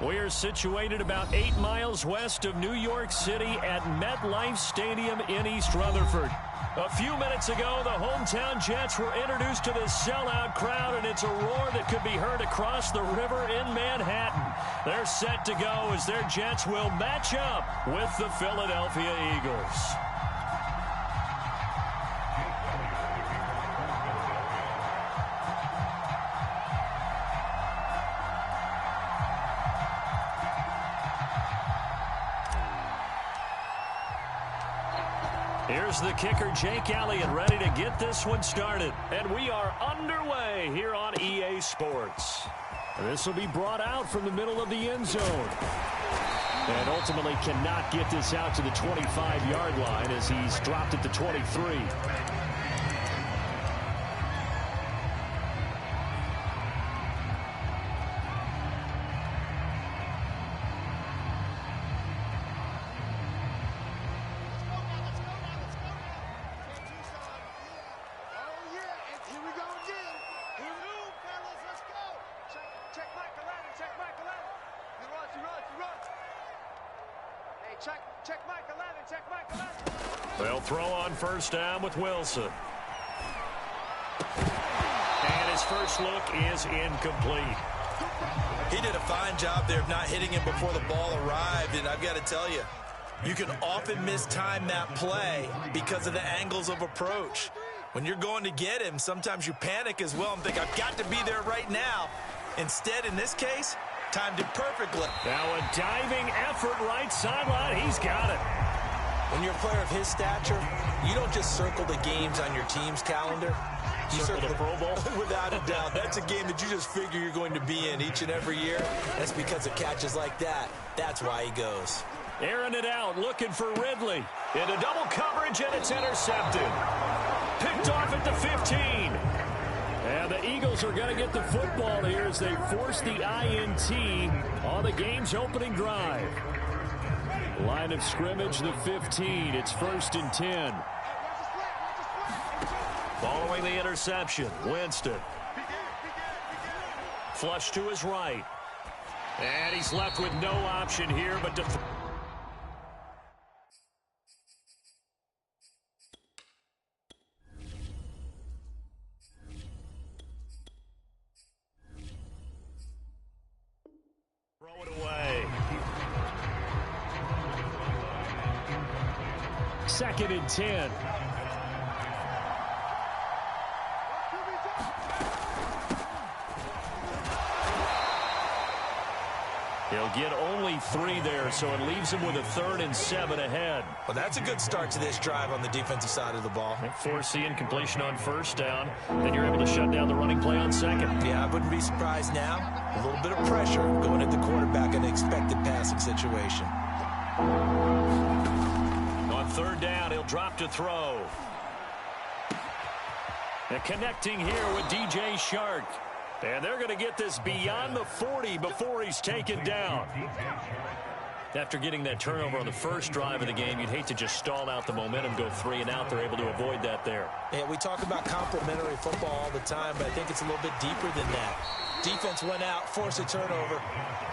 We're situated about 8 miles west of New York City at MetLife Stadium in East Rutherford. A few minutes ago, the hometown Jets were introduced to this sellout crowd, and it's a roar that could be heard across the river in Manhattan. They're set to go as their Jets will match up with the Philadelphia Eagles. Here's the kicker, Jake Elliott, ready to get this one started. And we are underway here on EA Sports. This will be brought out from the middle of the end zone. And ultimately cannot get this out to the 25-yard line as he's dropped at the 23. They'll throw on first down with Wilson. And his first look is incomplete. He did a fine job there of not hitting him before the ball arrived, and I've got to tell you, you can often mistime that play because of the angles of approach. When you're going to get him, sometimes you panic as well and think, I've got to be there right now. Instead, in this case, timed it perfectly. Now a diving effort right sideline. He's got it. When you're a player of his stature, you don't just circle the games on your team's calendar. You circle the Pro Bowl. Without a doubt. That's a game that you just figure you're going to be in each and every year. That's because of catches like that. That's why he goes. Airing it out, looking for Ridley. Into double coverage, and it's intercepted. Picked off at the 15. And the Eagles are going to get the football here as they force the INT on the game's opening drive. Line of scrimmage, the 15. It's 1st and 10. Following the interception, Winston. Flush to his right. And he's left with no option here but to... throw it away. 2nd and 10. He'll get only 3 there, so it leaves him with a 3rd and 7 ahead. Well, that's a good start to this drive on the defensive side of the ball. Forcing completion on first down, then you're able to shut down the running play on second. Yeah, I wouldn't be surprised now. A little bit of pressure going at the quarterback in an expected passing situation. On 3rd down, he'll drop to throw. And connecting here with DJ Shark. And they're going to get this beyond the 40 before he's taken down. After getting that turnover on the first drive of the game, you'd hate to just stall out the momentum, go 3 and out. They're able to avoid that there. Yeah, we talk about complementary football all the time, but I think it's a little bit deeper than that. Defense went out, forced a turnover,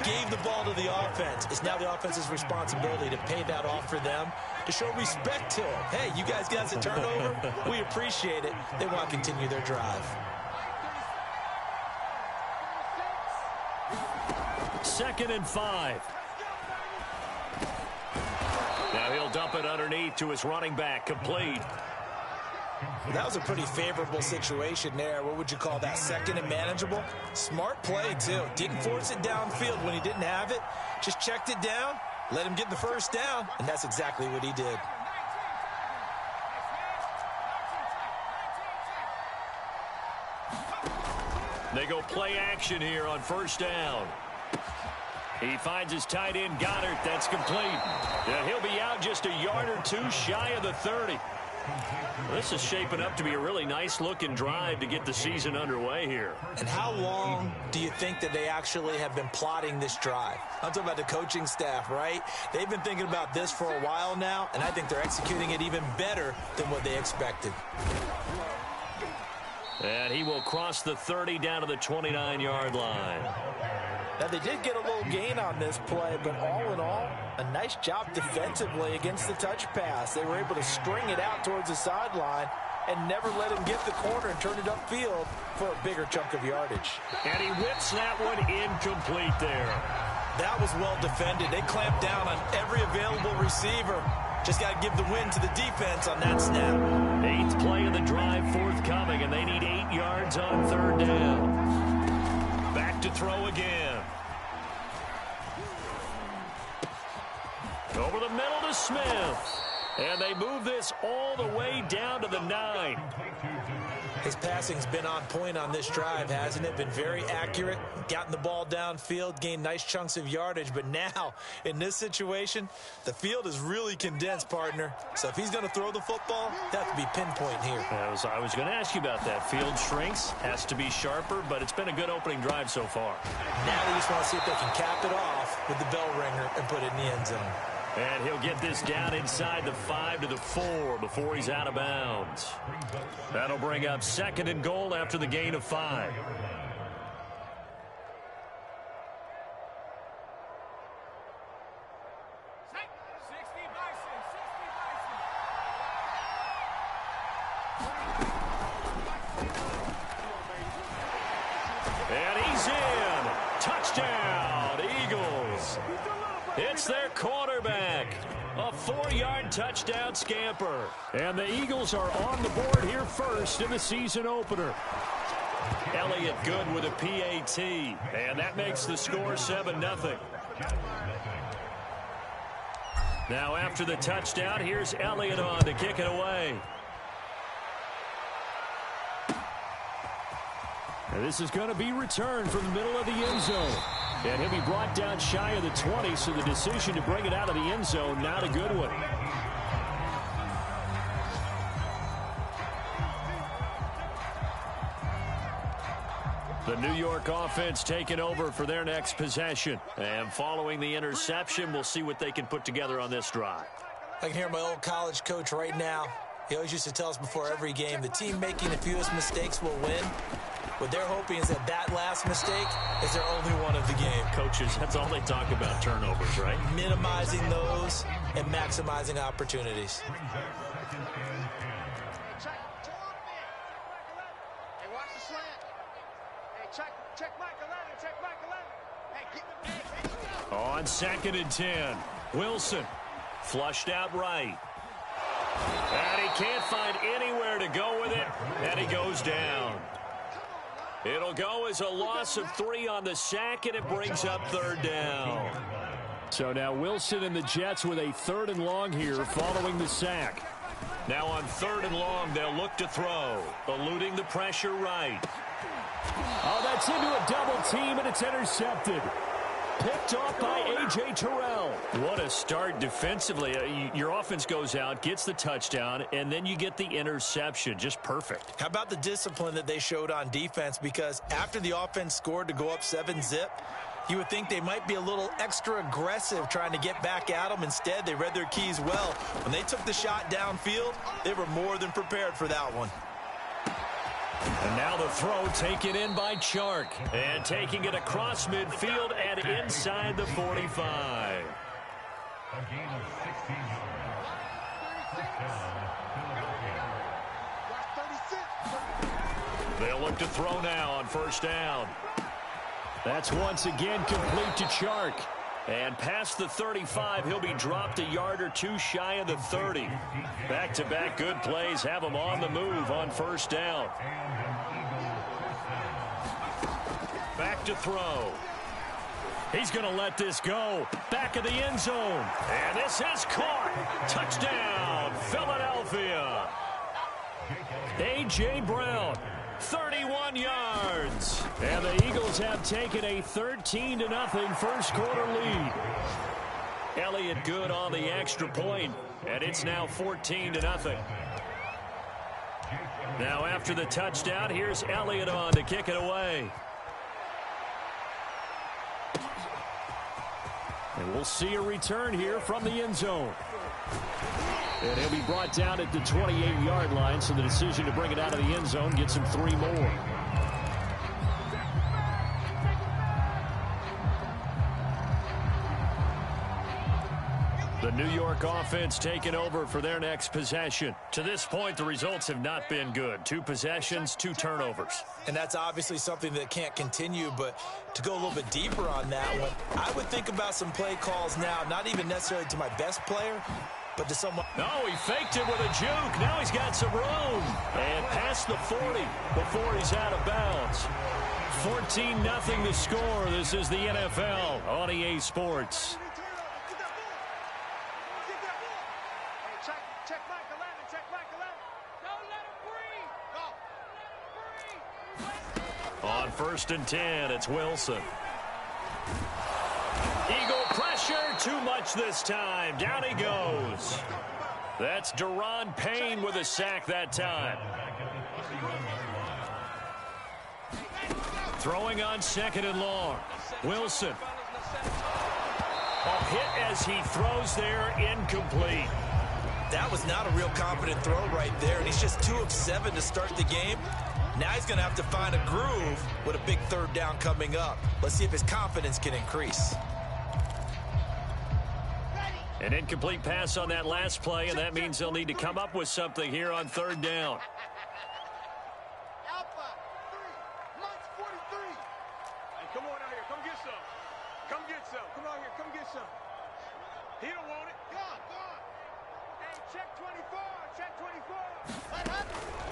gave the ball to the offense. It's now the offense's responsibility to pay that off for them, to show respect to them. Hey, you guys got a turnover? We appreciate it. They want to continue their drive. 2nd and 5. Now he'll dump it underneath to his running back, complete. Well, that was a pretty favorable situation there. What would you call that? 2nd and manageable? Smart play, too. Didn't force it downfield when he didn't have it. Just checked it down, let him get the first down, and that's exactly what he did. They go play action here on first down. He finds his tight end, Goddard. That's complete. Yeah, he'll be out just a yard or 2 shy of the 30. This is shaping up to be a really nice-looking drive to get the season underway here. And how long do you think that they actually have been plotting this drive? I'm talking about the coaching staff, right? They've been thinking about this for a while now, and I think they're executing it even better than what they expected. And he will cross the 30 down to the 29-yard line. Now, they did get a little gain on this play, but all in all, a nice job defensively against the touch pass. They were able to string it out towards the sideline and never let him get the corner and turn it upfield for a bigger chunk of yardage. And he whips that one incomplete there. That was well defended. They clamped down on every available receiver. Just got to give the win to the defense on that snap. 8th play of the drive forthcoming, and they need 8 yards on 3rd down. Back to throw again. Over the middle to Smith. And they move this all the way down to the 9. His passing's been on point on this drive, hasn't it? Been very accurate, gotten the ball downfield, gained nice chunks of yardage. But now, in this situation, the field is really condensed, partner. So if he's going to throw the football, that has to be pinpoint here. I was going to ask you about that. Field shrinks, has to be sharper, but it's been a good opening drive so far. Now they just want to see if they can cap it off with the bell ringer and put it in the end zone. And he'll get this down inside the 5 to the 4 before he's out of bounds. That'll bring up 2nd and goal after the gain of 5. And he's in. Touchdown, Eagles. It's their quarterback. A 4-yard touchdown scamper. And the Eagles are on the board here first in the season opener. Elliott good with a PAT. And that makes the score 7-0. Now after the touchdown, here's Elliott on to kick it away. And this is going to be returned from the middle of the end zone. And he'll be brought down shy of the 20, so the decision to bring it out of the end zone, not a good one. The New York offense taking over for their next possession. And following the interception, we'll see what they can put together on this drive. I can hear my old college coach right now. He always used to tell us before every game, the team making the fewest mistakes will win. What they're hoping is that last mistake is their only one of the game. Coaches, that's all they talk about, turnovers, right? Minimizing those and maximizing opportunities. Hey, watch the slant. Hey, check Mike 11, check Mike 11. Hey, on 2nd and 10, Wilson flushed out right. And he can't find anywhere to go with it, and he goes down. It'll go as a loss of 3 on the sack, and it brings up 3rd down. So now Wilson and the Jets with a 3rd and long here following the sack. Now on 3rd and long, they'll look to throw, eluding the pressure right. Oh, that's into a double team, and it's intercepted. Picked off by A.J. Terrell. What a start defensively. Your offense goes out, gets the touchdown, and then you get the interception. Just perfect. How about the discipline that they showed on defense? Because after the offense scored to go up 7-zip, you would think they might be a little extra aggressive trying to get back at them. Instead, they read their keys well. When they took the shot downfield, they were more than prepared for that one. And now the throw taken in by Chark. And taking it across midfield and inside the 45. They'll look to throw now on 1st down. That's once again complete to Chark. And past the 35, he'll be dropped a yard or 2 shy of the 30. Back-to-back good plays have him on the move on 1st down. Back to throw. He's going to let this go. Back of the end zone. And this is caught. Touchdown, Philadelphia. A.J. Brown, 31 yards. And the Eagles have taken a 13-0 first quarter lead. Elliott good on the extra point, and it's now 14-0. Now after the touchdown, here's Elliott on to kick it away. And we'll see a return here from the end zone. And he'll be brought down at the 28-yard line, so the decision to bring it out of the end zone gets him 3 more. The New York offense taking over for their next possession. To this point, the results have not been good. 2 possessions, 2 turnovers. And that's obviously something that can't continue, but to go a little bit deeper on that one, I would think about some play calls now, not even necessarily to my best player, but to someone. Oh, he faked it with a juke. Now he's got some room. And past the 40 before he's out of bounds. 14-0 the score. This is the NFL on EA Sports. Check Mike 11. Check Mike 11. Don't let him breathe. Go. On 1st and 10, it's Wilson. Eagle pressure, too much this time. Down he goes. That's Deron Payne with a sack that time. Throwing on 2nd and long. Wilson. A hit as he throws there, incomplete. That was not a real confident throw right there, and he's just 2 of 7 to start the game. Now he's going to have to find a groove with a big 3rd down coming up. Let's see if his confidence can increase. An incomplete pass on that last play, and that means they'll need to come up with something here on 3rd down. Alpha 3, Mike's 43. Hey, come on out here. Come get some. Come get some. Come out here. Come get some. He don't want it. Go on. Hey, check 24. Check 24.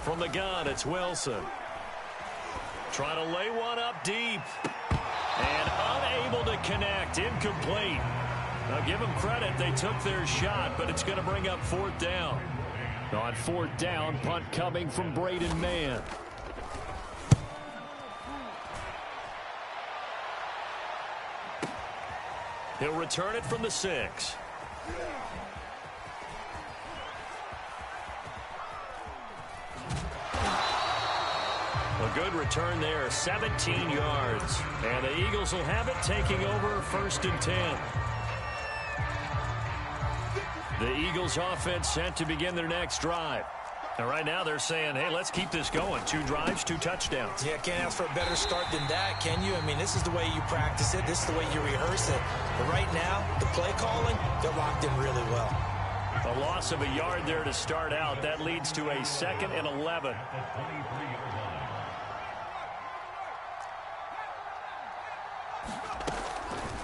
From the gun, it's Wilson. Trying to lay one up deep. And unable to connect. Incomplete. Now, give them credit. They took their shot, but it's going to bring up 4th down. On 4th down, punt coming from Braden Mann. He'll return it from the 6. A good return there, 17 yards. And the Eagles will have it, taking over 1st and 10. The Eagles offense set to begin their next drive. And right now they're saying, hey, let's keep this going. 2 drives, 2 touchdowns. Yeah, can't ask for a better start than that, can you? I mean, this is the way you practice it. This is the way you rehearse it. But right now, the play calling, they're locked in really well. A loss of a yard there to start out. That leads to a 2nd and 11.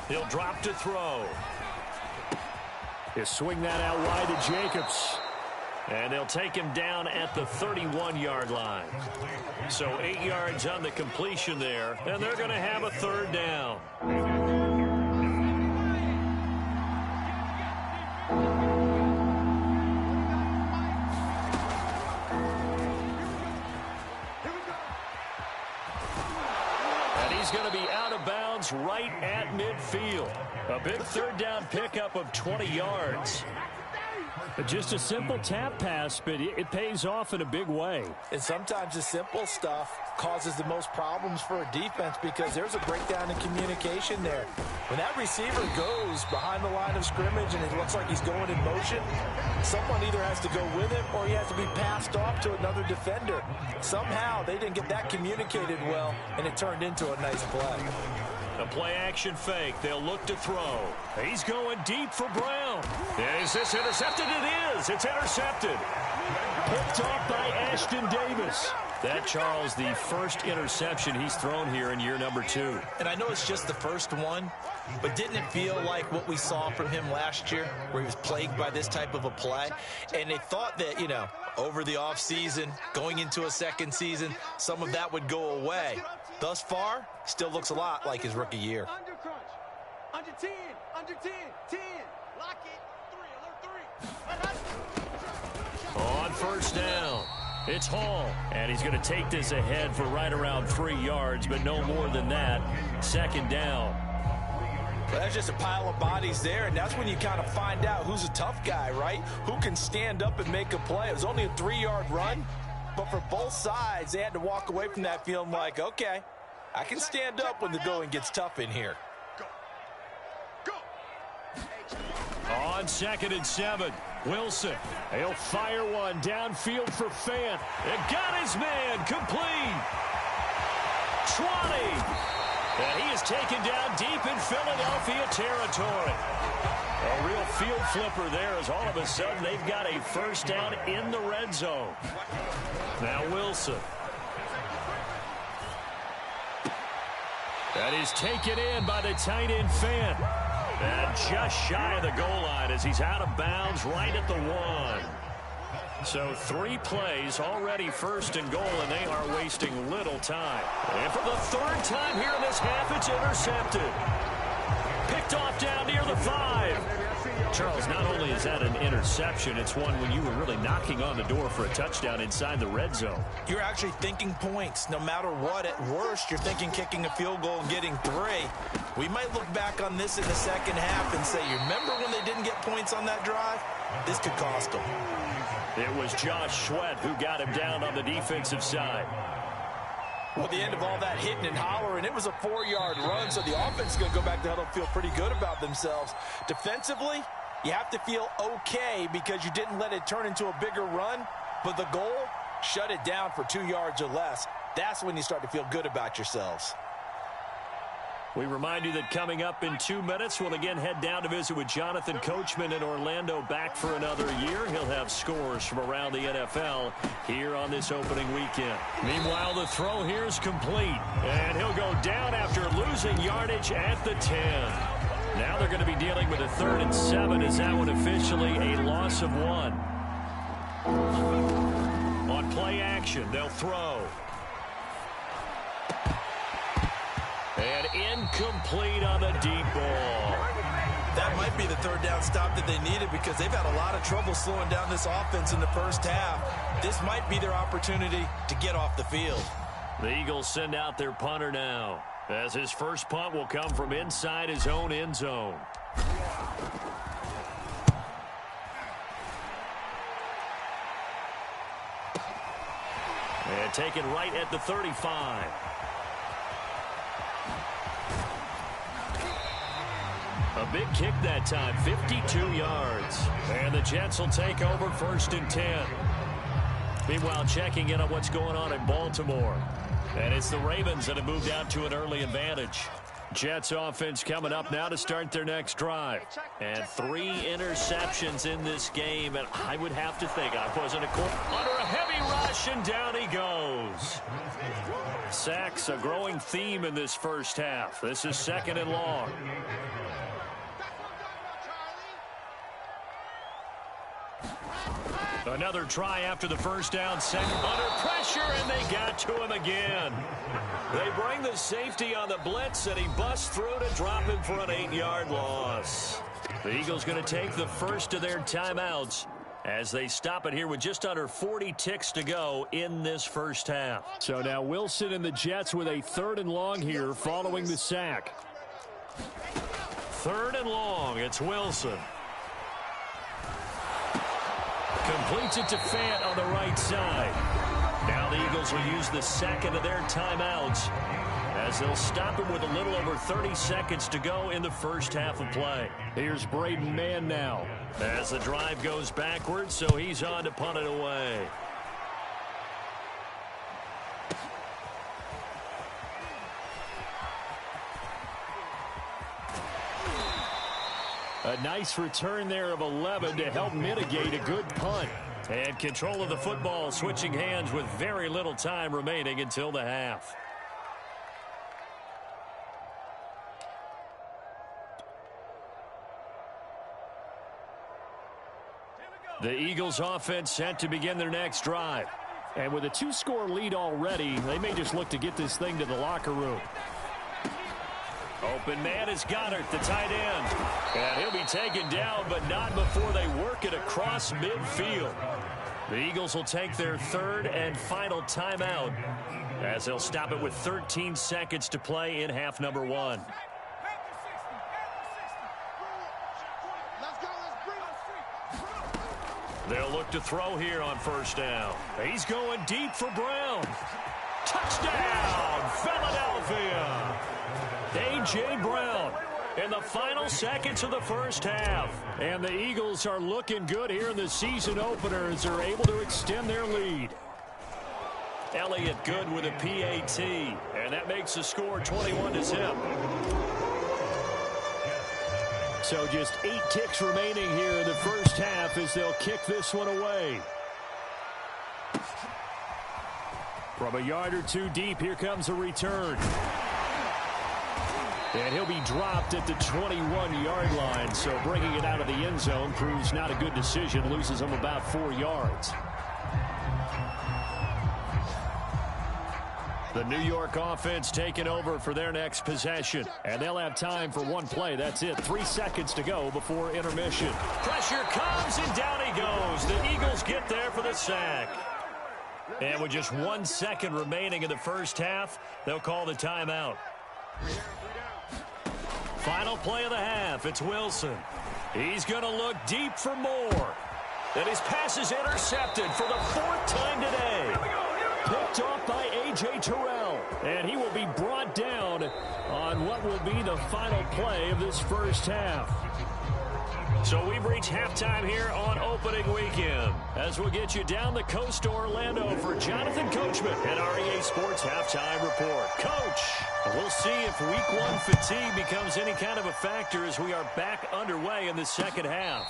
He'll drop to throw. He'll swing that out wide to Jacobs. And they'll take him down at the 31-yard line. So 8 yards on the completion there. And they're going to have a 3rd down. And he's going to be out of bounds right at midfield. A big 3rd down pickup of 20 yards. Just a simple tap pass, but it pays off in a big way. And sometimes the simple stuff causes the most problems for a defense because there's a breakdown in communication there. When that receiver goes behind the line of scrimmage and it looks like he's going in motion, someone either has to go with him or he has to be passed off to another defender. Somehow they didn't get that communicated well, and it turned into a nice play. A play-action fake. They'll look to throw. He's going deep for Brown. Is this intercepted? It is. It's intercepted. Picked off by Ashton Davis. That, Charles, the first interception he's thrown here in year number 2. And I know it's just the first one, but didn't it feel like what we saw from him last year, where he was plagued by this type of a play? And they thought that, you know, over the offseason, going into a second season, some of that would go away. Thus far, still looks a lot like his rookie year. Under crunch. Under 10. Under 10. 10. Lock it. 3. Alert 3. On 1st down, it's Hall. And he's going to take this ahead for right around 3 yards, but no more than that. 2nd down. Well, there's just a pile of bodies there, and that's when you kind of find out who's a tough guy, right? Who can stand up and make a play. It was only a 3-yard run. But for both sides, they had to walk away from that feeling like, okay, I can stand up when the going gets tough in here. Go. On 2nd and 7, Wilson. He'll fire one downfield for Fant. It got his man complete. 20. And he is taken down deep in Philadelphia territory. A real field flipper there as all of a sudden they've got a first down in the red zone. Now Wilson. That is taken in by the tight end Fant. And just shy of the goal line as he's out of bounds right at the 1. So 3 plays, already first and goal, and they are wasting little time. And for the 3rd time here in this half, it's intercepted. Picked off down near the 5. Charles, not only is that an interception, it's one when you were really knocking on the door for a touchdown inside the red zone. You're actually thinking points. No matter what, at worst, you're thinking kicking a field goal and getting 3. We might look back on this in the second half and say, you remember when they didn't get points on that drive? This could cost them. It was Josh Sweat who got him down on the defensive side. Well, at the end of all that hitting and hollering, it was a 4-yard run, so the offense is going to go back to huddle and feel pretty good about themselves. Defensively, you have to feel okay because you didn't let it turn into a bigger run, but the goal, shut it down for 2 yards or less. That's when you start to feel good about yourselves. We remind you that coming up in 2 minutes, we'll again head down to visit with Jonathan Coachman in Orlando, back for another year. He'll have scores from around the NFL here on this opening weekend. Meanwhile, the throw here is complete, and he'll go down after losing yardage at the 10. Now they're going to be dealing with a 3rd and 7 as that one officially a loss of 1. On play action, they'll throw. And incomplete on the deep ball. That might be the 3rd down stop that they needed because they've had a lot of trouble slowing down this offense in the first half. This might be their opportunity to get off the field. The Eagles send out their punter now, as his first punt will come from inside his own end zone. And taken right at the 35. A big kick that time, 52 yards. And the Jets will take over 1st and 10. Meanwhile, checking in on what's going on in Baltimore. And it's the Ravens that have moved out to an early advantage. Jets offense coming up now to start their next drive. And 3 interceptions in this game. And I would have to think I wasn't under a heavy rush, and down he goes. Sacks, a growing theme in this first half. This is 2nd and long. Another try after the first down, second under pressure, and they got to him again. They bring the safety on the blitz, and he busts through to drop him for an 8-yard loss. The Eagles going to take the first of their timeouts as they stop it here with just under 40 ticks to go in this first half. So now Wilson and the Jets with a 3rd and long here following the sack. 3rd and long, it's Wilson. Completes it to Fant on the right side. Now the Eagles will use the 2nd of their timeouts as they'll stop him with a little over 30 seconds to go in the first half of play. Here's Braden Mann now as the drive goes backwards, so he's on to punt it away. A nice return there of 11 to help mitigate a good punt. And control of the football switching hands with very little time remaining until the half. The Eagles offense set to begin their next drive. And with a 2-score lead already, they may just look to get this thing to the locker room. Open man is Goddard, the tight end. And he'll be taken down, but not before they work it across midfield. The Eagles will take their 3rd and final timeout as they'll stop it with 13 seconds to play in half number 1. They'll look to throw here on 1st down. He's going deep for Brown. Touchdown, Philadelphia. A.J. Brown in the final seconds of the first half. And the Eagles are looking good here in the season opener as they're able to extend their lead. Elliott good with a PAT. And And that makes the score 21-0. So just 8 ticks remaining here in the first half as they'll kick this one away. From a yard or two deep, here comes a return. And he'll be dropped at the 21-yard line, so bringing it out of the end zone proves not a good decision, loses him about 4 yards. The New York offense taking over for their next possession. And they'll have time for one play. That's it. 3 seconds to go before intermission. Pressure comes, and down he goes. The Eagles get there for the sack. And with just 1 second remaining in the first half, they'll call the timeout. Final play of the half. It's Wilson. He's going to look deep for more. And his pass is intercepted for the 4th time today. Picked off by A.J. Terrell. And he will be brought down on what will be the final play of this first half. So we've reached halftime here on opening weekend. As we'll get you down the coast to Orlando for Jonathan Coachman and our EA Sports Halftime Report. Coach, we'll see if Week 1 fatigue becomes any kind of a factor as we are back underway in the second half.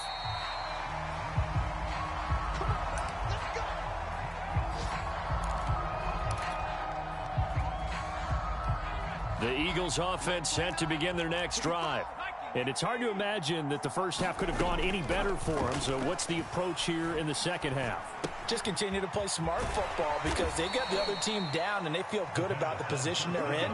The Eagles offense set to begin their next drive. And it's hard to imagine that the first half could have gone any better for them. So what's the approach here in the second half? Just continue to play smart football because they got the other team down and they feel good about the position they're in.